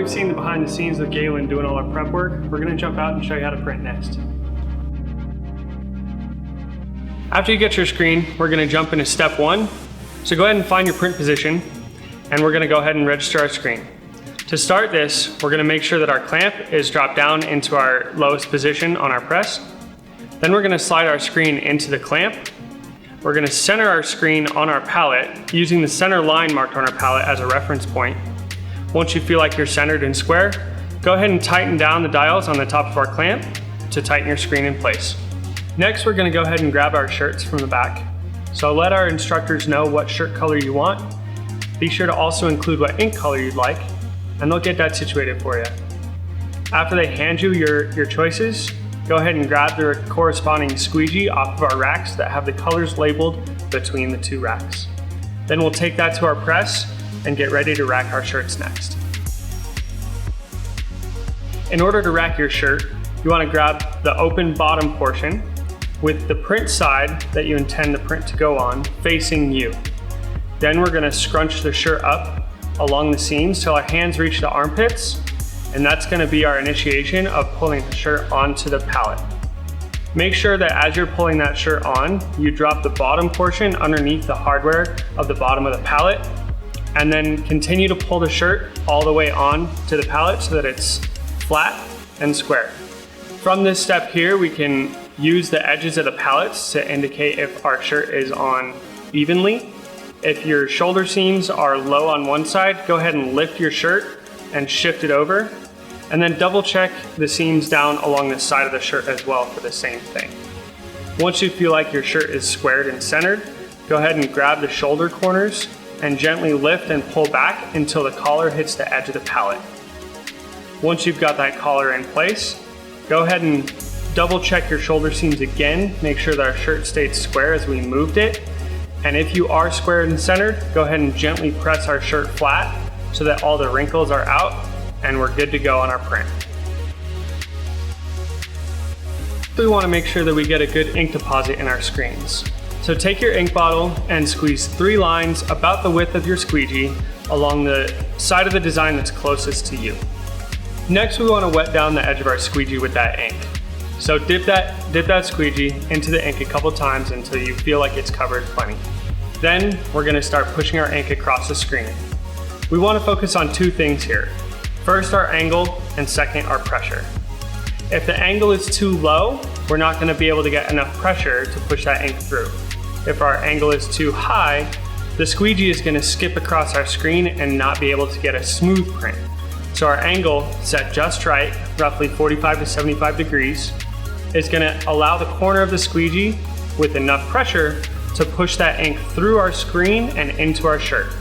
we've seen the behind the scenes with Galen doing all our prep work, we're going to jump out and show you how to print next. After you get your screen, we're going to jump into step 1. So go ahead and find your print position, and we're going to go ahead and register our screen. To start this, we're going to make sure that our clamp is dropped down into our lowest position on our press. Then we're going to slide our screen into the clamp. We're going to center our screen on our pallet using the center line marked on our pallet as a reference point. Once you feel like you're centered and square, go ahead and tighten down the dials on the top of our clamp to tighten your screen in place. Next, we're going to go ahead and grab our shirts from the back. So let our instructors know what shirt color you want. Be sure to also include what ink color you'd like, and they'll get that situated for you. After they hand you your choices, go ahead and grab the corresponding squeegee off of our racks that have the colors labeled between the 2 racks. Then we'll take that to our press and get ready to rack our shirts next. In order to rack your shirt, you want to grab the open bottom portion with the print side that you intend the print to go on facing you. Then we're going to scrunch the shirt up along the seams till our hands reach the armpits, and that's going to be our initiation of pulling the shirt onto the pallet. Make sure that as you're pulling that shirt on, you drop the bottom portion underneath the hardware of the bottom of the pallet, and then continue to pull the shirt all the way on to the pallet so that it's flat and square. From this step here, we can use the edges of the pallets to indicate if our shirt is on evenly. If your shoulder seams are low on one side, go ahead and lift your shirt and shift it over, and then double check the seams down along the side of the shirt as well for the same thing. Once you feel like your shirt is squared and centered, go ahead and grab the shoulder corners and gently lift and pull back until the collar hits the edge of the pallet. Once you've got that collar in place, go ahead and double check your shoulder seams again, make sure that our shirt stayed square as we moved it. And if you are squared and centered, go ahead and gently press our shirt flat so that all the wrinkles are out and we're good to go on our print. We want to make sure that we get a good ink deposit in our screens. So take your ink bottle and squeeze 3 lines about the width of your squeegee along the side of the design that's closest to you. Next, we want to wet down the edge of our squeegee with that ink. So dip that squeegee into the ink a couple times until you feel like it's covered plenty. Then we're going to start pushing our ink across the screen. We want to focus on 2 things here. First, our angle, and second, our pressure. If the angle is too low, we're not going to be able to get enough pressure to push that ink through. If our angle is too high, the squeegee is going to skip across our screen and not be able to get a smooth print. So our angle, set just right, roughly 45 to 75 degrees, is going to allow the corner of the squeegee with enough pressure to push that ink through our screen and into our shirt.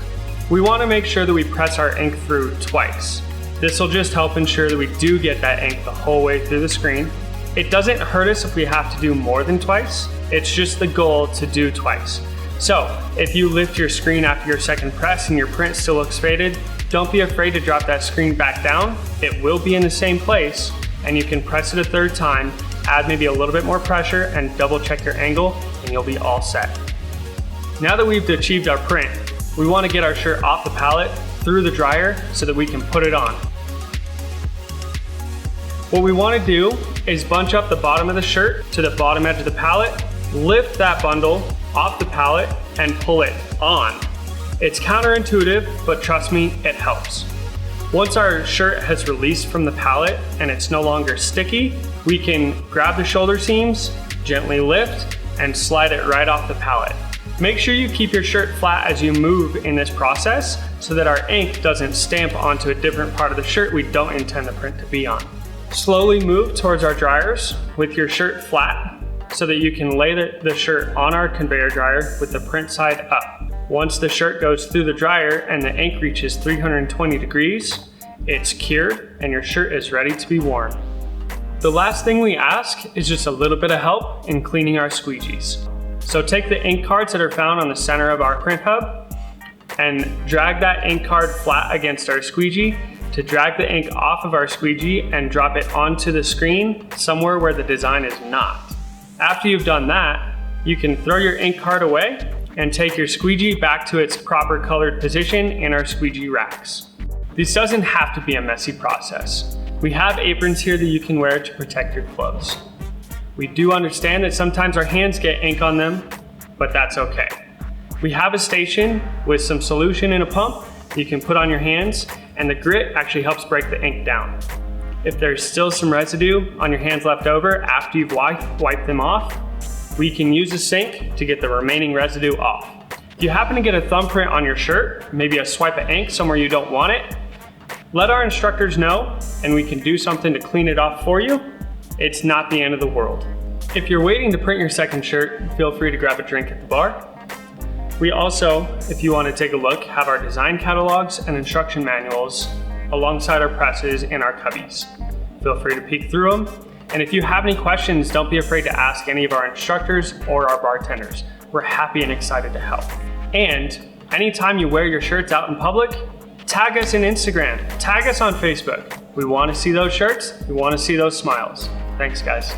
We want to make sure that we press our ink through twice. This will just help ensure that we do get that ink the whole way through the screen. It doesn't hurt us if we have to do more than twice. It's just the goal to do twice. So if you lift your screen after your second press and your print still looks faded, don't be afraid to drop that screen back down. It will be in the same place, and you can press it a 3rd time, add maybe a little bit more pressure, and double check your angle, and you'll be all set. Now that we've achieved our print, we want to get our shirt off the pallet through the dryer so that we can put it on. What we want to do is bunch up the bottom of the shirt to the bottom edge of the pallet, lift that bundle off the pallet, and pull it on. It's counterintuitive, but trust me, it helps. Once our shirt has released from the pallet and it's no longer sticky, we can grab the shoulder seams, gently lift, and slide it right off the pallet. Make sure you keep your shirt flat as you move in this process so that our ink doesn't stamp onto a different part of the shirt we don't intend the print to be on. Slowly move towards our dryers with your shirt flat so that you can lay the shirt on our conveyor dryer with the print side up. Once the shirt goes through the dryer and the ink reaches 320 degrees, it's cured and your shirt is ready to be worn. The last thing we ask is just a little bit of help in cleaning our squeegees. So take the ink cards that are found on the center of our print hub and drag that ink card flat against our squeegee to drag the ink off of our squeegee and drop it onto the screen somewhere where the design is not. After you've done that, you can throw your ink card away and take your squeegee back to its proper colored position in our squeegee racks. This doesn't have to be a messy process. We have aprons here that you can wear to protect your clothes. We do understand that sometimes our hands get ink on them, but that's okay. We have a station with some solution in a pump you can put on your hands, and the grit actually helps break the ink down. If there's still some residue on your hands left over after you've wiped them off, we can use a sink to get the remaining residue off. If you happen to get a thumbprint on your shirt, maybe a swipe of ink somewhere you don't want it, let our instructors know and we can do something to clean it off for you. It's not the end of the world. If you're waiting to print your second shirt, feel free to grab a drink at the bar. We also, if you want to take a look, have our design catalogs and instruction manuals alongside our presses in our cubbies. Feel free to peek through them. And if you have any questions, don't be afraid to ask any of our instructors or our bartenders. We're happy and excited to help. And anytime you wear your shirts out in public, tag us on Instagram, tag us on Facebook. We want to see those shirts, we want to see those smiles. Thanks, guys.